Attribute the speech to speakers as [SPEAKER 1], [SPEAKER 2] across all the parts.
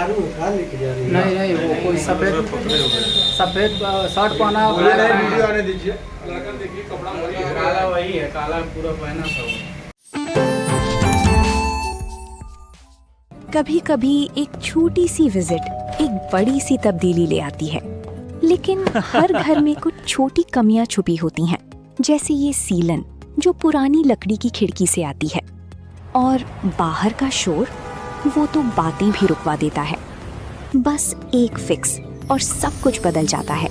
[SPEAKER 1] दारू उठा लेके जा रही है।
[SPEAKER 2] नहीं नहीं, वो कोई सफेद सफेद शर्ट पहना,
[SPEAKER 1] वीडियो आने दीजिए।
[SPEAKER 2] काला वही है, काला पूरा पहना था वो।
[SPEAKER 3] कभी कभी एक छोटी सी विजिट एक बड़ी सी तब्दीली ले आती है, लेकिन हर घर में कुछ छोटी कमियां छुपी होती हैं, जैसे ये सीलन जो पुरानी लकड़ी की खिड़की से आती है, और बाहर का शोर वो तो बातें भी रुकवा देता है। बस एक फिक्स और सब कुछ बदल जाता है।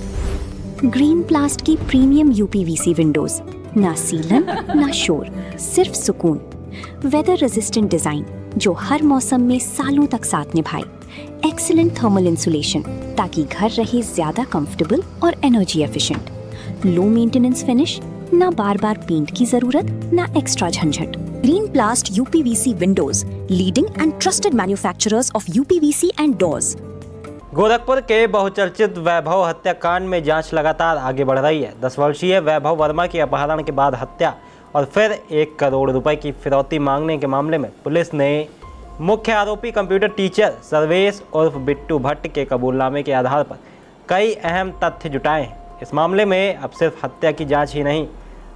[SPEAKER 3] ग्रीन प्लास्ट की प्रीमियम यूपीवीसी विंडोज, ना सीलन ना शोर, सिर्फ सुकून। वेदर रेजिस्टेंट डिजाइन जो हर मौसम में सालों तक साथ निभाए। एक्सीलेंट थर्मल इंसुलेशन ताकि घर रहे ज्यादा कंफर्टेबल और energy efficient. Low maintenance finish, ना बार बार पेंट की जरूरत, ना एक्स्ट्रा झंझट। Green प्लास्ट UPVC Windows, leading and trusted manufacturers of UPVC and doors.
[SPEAKER 4] Gorakhpur के बहुचर्चित वैभव हत्याकांड में जांच लगातार आगे बढ़ रही है। 10 वर्षीय वैभव वर्मा की अपहरण के बाद हत्या और फिर 1 करोड़ रुपए की फिरौती मांगने के मामले में पुलिस ने मुख्य आरोपी कंप्यूटर टीचर सर्वेश उर्फ बिट्टू भट्ट के कबूलनामे के आधार पर कई अहम तथ्य जुटाए हैं। इस मामले में अब सिर्फ हत्या की जांच ही नहीं,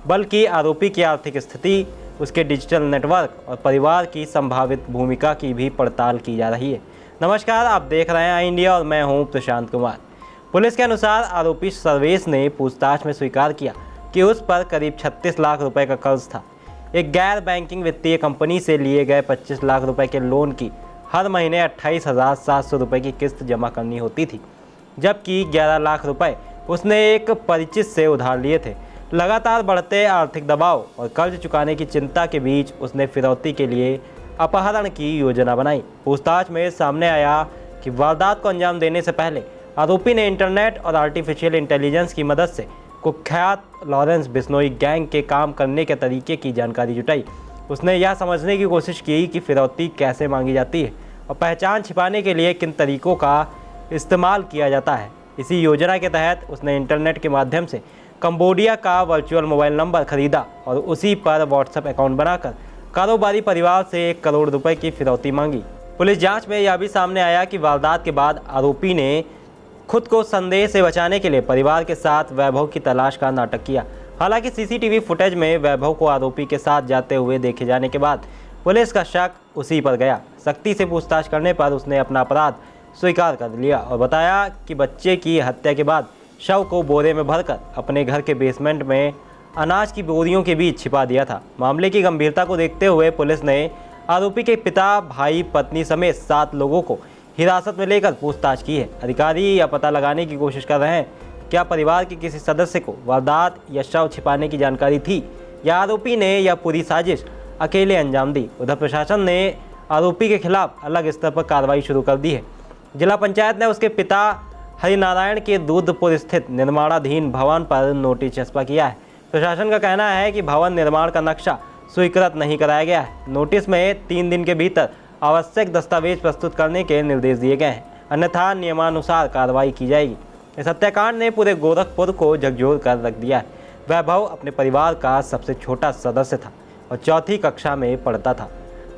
[SPEAKER 4] बल्कि आरोपी की आर्थिक स्थिति, उसके डिजिटल नेटवर्क और परिवार की संभावित भूमिका की भी पड़ताल की जा रही है। नमस्कार, आप देख रहे हैं आई इंडिया और मैं हूं प्रशांत कुमार। पुलिस के अनुसार आरोपी सर्वेश ने पूछताछ में स्वीकार किया कि उस पर करीब 36 लाख रुपए का कर्ज था। एक गैर बैंकिंग वित्तीय कंपनी से लिए गए 25 लाख रुपए के लोन की हर महीने 28,700 रुपये की किस्त जमा करनी होती थी, जबकि 11 लाख रुपए उसने एक परिचित से उधार लिए थे। लगातार बढ़ते आर्थिक दबाव और कर्ज चुकाने की चिंता के बीच उसने फिरौती के लिए अपहरण की योजना बनाई। पूछताछ में सामने आया कि वारदात को अंजाम देने से पहले आरोपी ने इंटरनेट और आर्टिफिशियल इंटेलिजेंस की मदद से कुख्यात लॉरेंस बिश्नोई गैंग के काम करने के तरीके की जानकारी जुटाई। उसने यह समझने की कोशिश की कि फिरौती कैसे मांगी जाती है और पहचान छिपाने के लिए किन तरीकों का इस्तेमाल किया जाता है। इसी योजना के तहत उसने इंटरनेट के माध्यम से कंबोडिया का वर्चुअल मोबाइल नंबर खरीदा और उसी पर व्हाट्सएप अकाउंट बनाकर कारोबारी परिवार से 1 करोड़ रुपए की फिरौती मांगी। पुलिस जांच में यह भी सामने आया कि वारदात के बाद आरोपी ने खुद को संदेह से बचाने के लिए परिवार के साथ वैभव की तलाश का नाटक किया। हालांकि सीसीटीवी फुटेज में वैभव को आरोपी के साथ जाते हुए देखे जाने के बाद पुलिस का शक उसी पर गया। सख्ती से पूछताछ करने पर उसने अपना अपराध स्वीकार कर लिया और बताया कि बच्चे की हत्या के बाद शव को बोरे में भरकर अपने घर के बेसमेंट में अनाज की बोरियों के बीच छिपा दिया था। मामले की गंभीरता को देखते हुए पुलिस ने आरोपी के पिता, भाई, पत्नी समेत 7 लोगों को हिरासत में लेकर पूछताछ की है। अधिकारी यह पता लगाने की कोशिश कर रहे हैं क्या परिवार के किसी सदस्य को वारदात या शव छिपाने की जानकारी थी या आरोपी ने यह पूरी साजिश अकेले अंजाम दी। उधर प्रशासन ने आरोपी के खिलाफ अलग स्तर पर कार्रवाई शुरू कर दी है। जिला पंचायत ने उसके पिता हरिनारायण के दूधपुर स्थित निर्माणाधीन भवन पर नोटिस चस्पा किया है। प्रशासन का कहना है कि भवन निर्माण का नक्शा स्वीकृत नहीं कराया गया है। नोटिस में 3 दिन के भीतर आवश्यक दस्तावेज प्रस्तुत करने के निर्देश दिए गए हैं, अन्यथा नियमानुसार कार्रवाई की जाएगी। इस हत्याकांड ने पूरे गोरखपुर को झकझोर कर रख दिया है। वैभव अपने परिवार का सबसे छोटा सदस्य था और 4ठी कक्षा में पढ़ता था।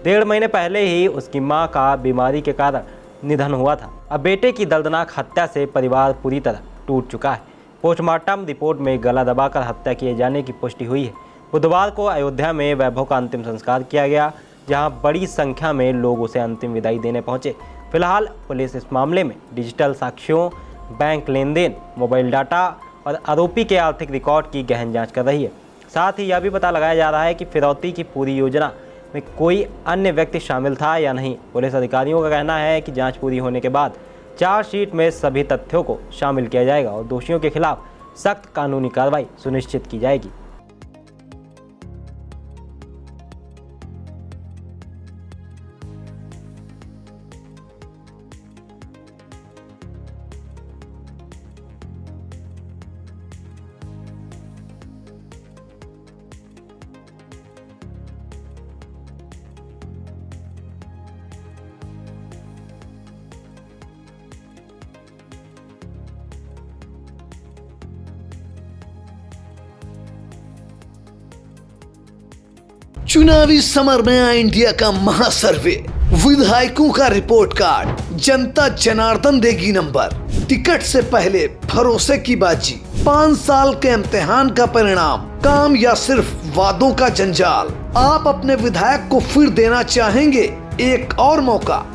[SPEAKER 4] 1.5 महीने पहले ही उसकी मां का बीमारी के कारण निधन हुआ था। अब बेटे की दर्दनाक हत्या से परिवार पूरी तरह टूट चुका है। पोस्टमार्टम रिपोर्ट में गला दबाकर हत्या किए जाने की पुष्टि हुई है। बुधवार को अयोध्या में वैभव का अंतिम संस्कार किया गया, जहां बड़ी संख्या में लोग उसे अंतिम विदाई देने पहुंचे। फिलहाल पुलिस इस मामले में डिजिटल साक्ष्यों, बैंक लेन देन, मोबाइल डाटा और आरोपी के आर्थिक रिकॉर्ड की गहन जांच कर रही है। साथ ही यह भी पता लगाया जा रहा है कि फिरौती की पूरी योजना में कोई अन्य व्यक्ति शामिल था या नहीं। पुलिस अधिकारियों का कहना है कि जांच पूरी होने के बाद चार्जशीट में सभी तथ्यों को शामिल किया जाएगा और दोषियों के खिलाफ सख्त कानूनी कार्रवाई सुनिश्चित की जाएगी।
[SPEAKER 5] चुनावी समर में इंडिया का महासर्वे, विधायकों का रिपोर्ट कार्ड, जनता जनार्दन देगी नंबर। टिकट से पहले भरोसे की बाजी, 5 साल के इम्तिहान का परिणाम, काम या सिर्फ वादों का जंजाल। आप अपने विधायक को फिर देना चाहेंगे एक और मौका?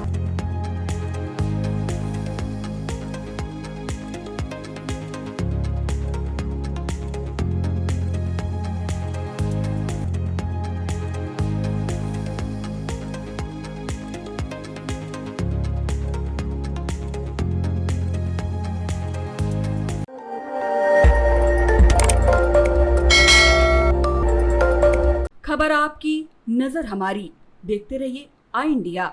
[SPEAKER 6] खबर आपकी, नजर हमारी। देखते रहिए आई इंडिया।